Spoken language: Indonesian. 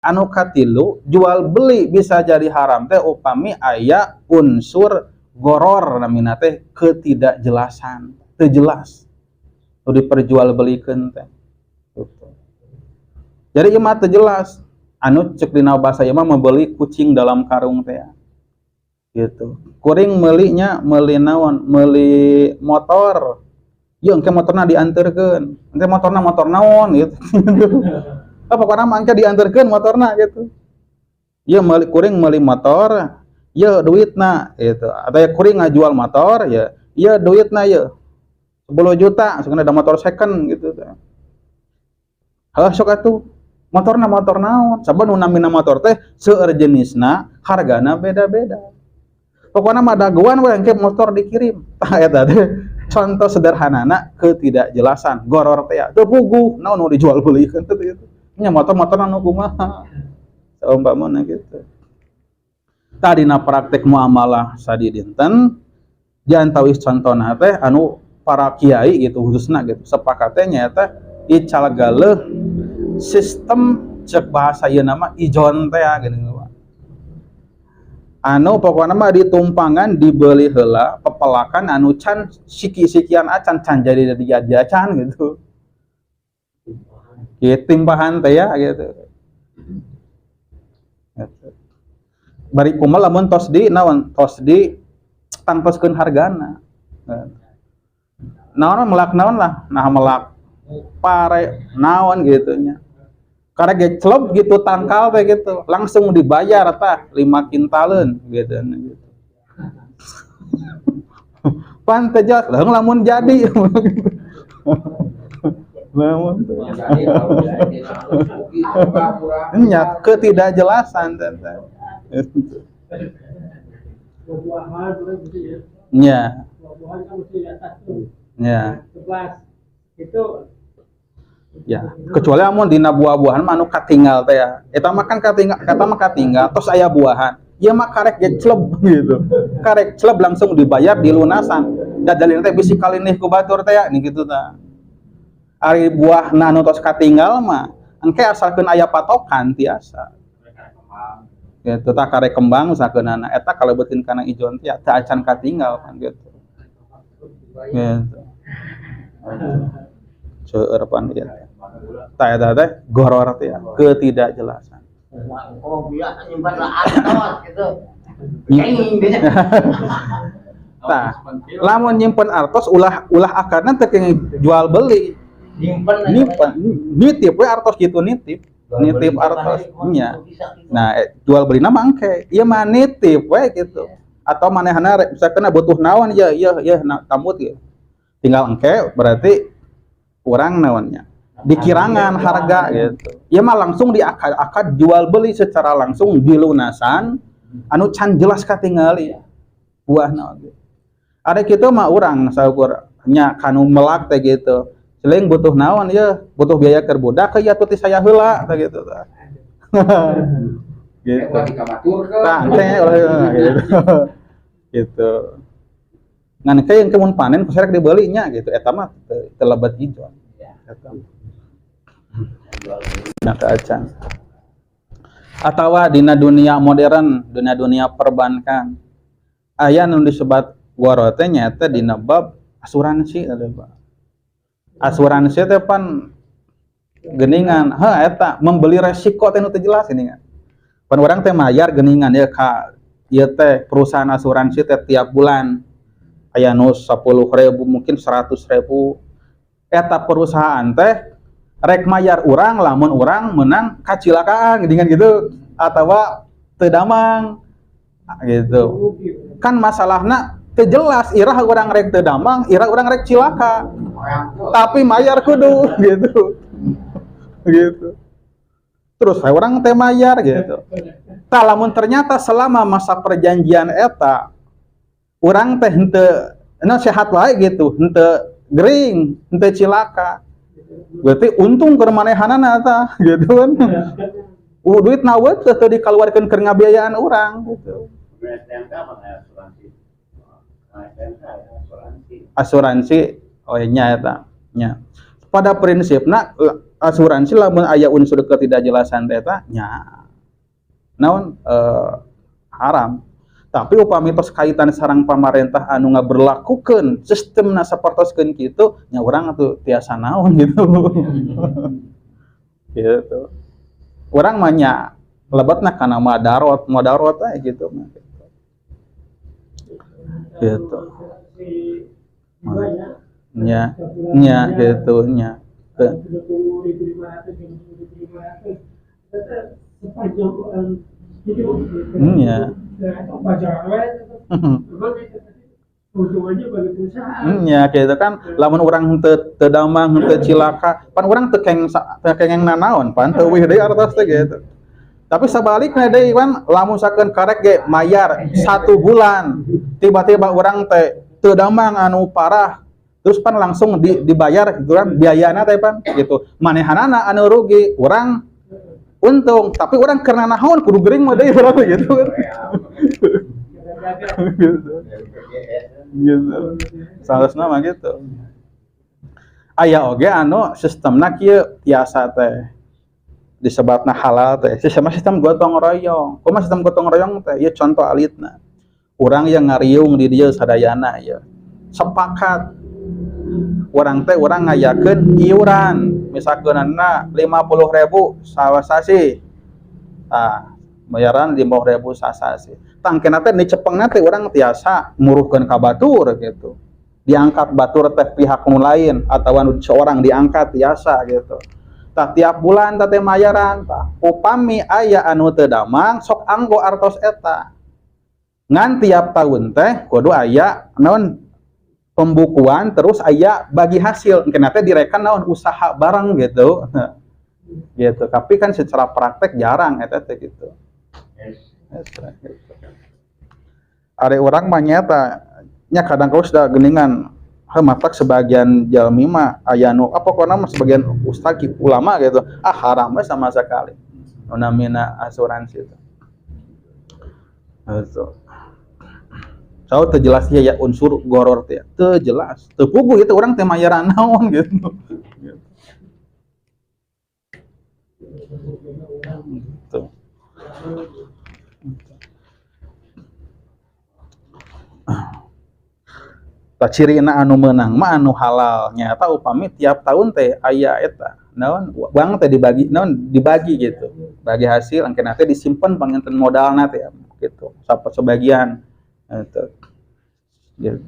anu katilu jual beli bisa jadi haram teh upami aya unsur goror namina teh ketidakjelasan, teu jelas nu diperjualbelikeun teh. Jadi ieu mah teu jelas. Anu cek dina bahasa ieu mah membeli kucing dalam karung teh. Gitu. Kuring meuli naon? Meuli motor. Ieu engke motorna dianterkeun. Engke motorna motor naon gitu. Pokokna mah engke dianterkeun motorna gitu. Ieu kuring meuli motor, ieu duitna gitu. Aya kuring ngajual motor, ya ieu duitna ieu 10 juta, sebenarnya ada motor second gitu. Heuh sok atuh. Motorna motor naon? Sabab nu namina motor teh seueur jenisna, hargana beda-beda. Pokoknya mah daguan we engke motor dikirim. Tah eta teh contoh sederhanana ketidakjelasan. Goror teh teu puguh, naon nu dijual beulikeun teh gitu. Nya motor-motor anu kumaha. Saumpamana gitu. Tadina praktek muamalah sadi dinten diantawis contona teh anu para kiai gitu khususna gitu sepakat teh nyaeta ical galeuh sistem cek bahasa ieu nama ijon teh geuning anu pokokna mah ditumpangan dibeli heula pepelakan anu can siki-sikian acan can jadi acan gitu. Kieu timpahan teh ya gitu. Bari kumaha lamun tos di naon? Tos di tangtoskeun hargana. Naon melak naon lah, nah melak pare naon gitu nya. Karena gecleb gitu tangkal teh gitu, langsung dibayar tah 5 kintalun gitu. Pan teh jelas lamun jadi. Lamun nya ketidakjelasan teh. Nya. Ya. Itu ya, kecuali amun dina buah-buahan mah anu katinggal teh ya. Eta mah kan katinggal tos aya buahan. Ieu mah karek gecleb gitu. Karek celeb langsung dibayar di lunasan. Dadalina teh bisi kalinih ku batur teh ya gitu tah. Ari buahna anu tos katinggal mah engke asalkeun aya patokan tiasa. Gitu tah karek kembang sakeunana eta kalebeutin kana ijon teh teu acan katinggal kan gitu. Gitu. Seueur pan ieu. Tah eta teh goror teh ketidakjelasan. Oh biasa nyimpan artos gitu. Tah, lamun nyimpen artos ulah akarna teh jual beli. Nyimpen nitip we artos kitu nitip artos nya. Nah, jual beli mah engke. Ieu mah nitip we gitu. Atau manehna misalkan butuh naon ya tambut ya. Tinggal engke berarti kurang naonnya dikirangan harga gitu. Ieu mah langsung diakad jual beli secara langsung di lunasan anu can jelas katingali buahna gitu. Ada kitu mah urang saukur nya kanu melak teh gitu. Celing butuh naon ya, butuh biaya keur budak ya atuh ti saya heula teh gitu tah. Gitu. Tah teh gitu. Gitu. Ngan kayak yang kemun panen kusarek dibeli nya gitu. Eta mah teu lebat ijon. Eta. Nah keacan. Atawa dina dunia modern, dunia perbankan. Aya nu disebut goror teh nyaeta dina bab asuransi ada Pak. Asuransi teh pan geuningan, eta membeli resiko teh nu teu jelas geuningan. Pan urang teh mayar geuningan ya ka ieu teh perusahaan asuransi teh tiap bulan aya nu 10.000 mungkin 100.000. Eta perusahaan teh rek mayar urang lamun urang menang kacilakaan geuningan gitu atawa teu damang gitu. Kan masalahna teu jelas irah urang rek teu damang, irah urang rek cilaka. Tapi mayar kudu gitu. Gitu. Terus orang teh mayar gitu. Tah lamun ternyata selama masa perjanjian eta urang teh henteu sehat wae gitu, henteu gering, henteu cilaka. Berarti untung keur manehanana tah gitu kan. Duit naweut teu dikaluarkeun keur ngabiayaan urang gitu. Asuransi oh nya eta nya. Pada prinsipna asuransi lamun aya unsur ketidakjelasan eta nya naon haram. Tapi upami tos kaitan sareng pamarentah anu ngaberlakukeun sistemna sapertoskeun kitu nya urang atuh tiasa naon gitu. Gitu. Urang mah nya lebetna kana mudarat gitu mah. Gitu. Nya gitu nya. Nya. Nya gitu kan lamun urang teu damang teu cilaka pan urang teu kengeng nanaon pan teu weuh deui artos teh gitu. Tapi sebaliknya deui kan lamun sakeun karek ge mayar 1 bulan tiba-tiba urang teh teu damang anu parah terus pan langsung dibayar gitu kan biayana teh pan gitu. Manehanana anu rugi urang untung tapi urang keur naon kudu gering mah deui berarti gitu kan. Gitu. Salasna mah gitu. Aya oge anu sistemna kieu tiasa teh disebutna halal teh. Sistem gotong royong. Kumaha sistem gotong royong teh? Ieu contoh alitna. Urang yang ngariung di dieu sadayana ya. Sepakat urang teh urang ngayakeun iuran. Misalkeunna 50.000 sawasasi. Tah, bayaran 50.000 sasasi. Tangkena teh dicepengna teh urang tiasa muruhkeun ka batur gitu. Diangkat batur teh pihak nu lain atawa nu seorang diangkat tiasa gitu. Tah tiap bulan teh mayaran tah. Upami aya anu teu damang sok anggo artos eta. Ngan tiap tahun teh kudu aya naon pembukuan terus aya bagi hasil. Engkeuna teh direkan naon usaha bareng gitu. Gitu. Tapi kan secara praktek jarang eta teh gitu. Ada orang mah nyata nya kadang kala sudah geningan matak sebagian jalmi mah aya nu apa pokona mah sebagian ustaz ulama gitu haram we sama sekali nu namina asuransi itu. Gitu. Teu teu jelas ya unsur goror teh teu jelas teu puguh itu urang teh mayaran naon gitu. Gitu. Cirina anu meunang mah anu halal nyata upami tiap tahun teh aya eta naon uang teh dibagi naon dibagi gitu bagi hasil engkeuna teh disimpen panginten modalna teh gitu sebagian gitu. Gitu.